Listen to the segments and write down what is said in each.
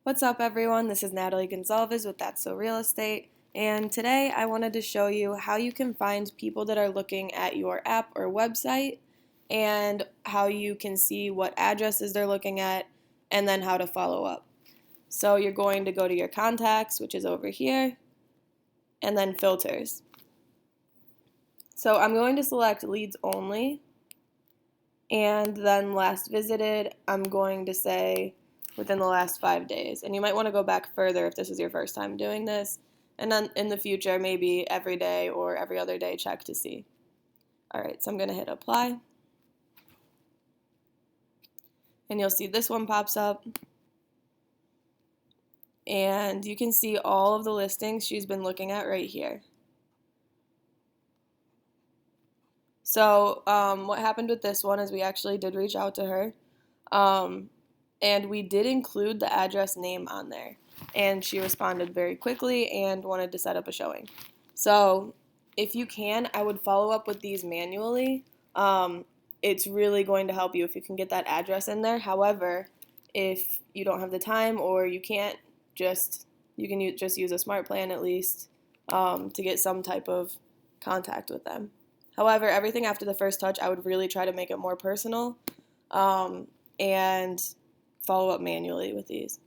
What's up, everyone? This is Natalie Gonzalez with That's So Real Estate, and today I wanted to show you how you can find people that are looking at your app or website and how you can see what addresses they're looking at and then how to follow up. So you're going to go to your contacts, which is over here, and then filters. So I'm going to select leads only, and then last visited, I'm going to say within the last 5 days. And you might want to go back further if this is your first time doing this. And then in the future, maybe every day or every other day, check to see. All right, so I'm going to hit apply. And you'll see this one pops up. And you can see all of the listings she's been looking at right here. So what happened with this one is we actually did reach out to her. And we did include the address name on there. And she responded very quickly and wanted to set up a showing. So if you can, I would follow up with these manually. It's really going to help you if you can get that address in there. However, if you don't have the time or you can't, you can just use a smart plan at least to get some type of contact with them. However, everything after the first touch, I would really try to make it more personal and follow up manually with these.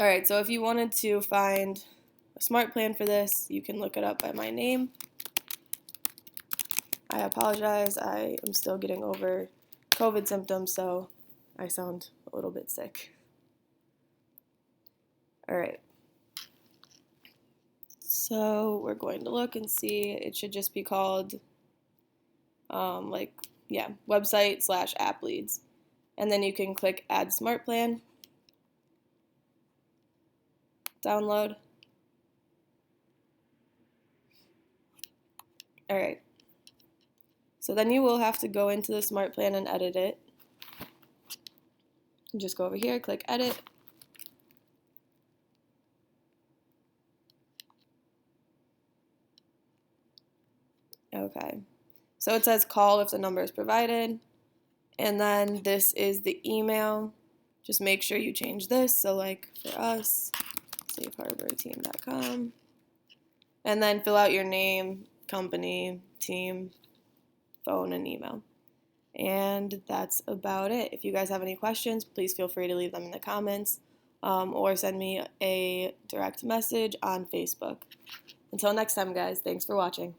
All right, so if you wanted to find a smart plan for this, you can look it up by my name. I apologize, I am still getting over COVID symptoms, so I sound a little bit sick. All right. So we're going to look and see. It should just be called website/app leads. And then you can click Add Smart Plan, download. All right. So then you will have to go into the Smart Plan and edit it. And just go over here, click Edit. Okay. So it says call if the number is provided. And then this is the email. Just make sure you change this. So like for us, safeharborteam.com. And then fill out your name, company, team, phone, and email. And that's about it. If you guys have any questions, please feel free to leave them in the comments or send me a direct message on Facebook. Until next time, guys, thanks for watching.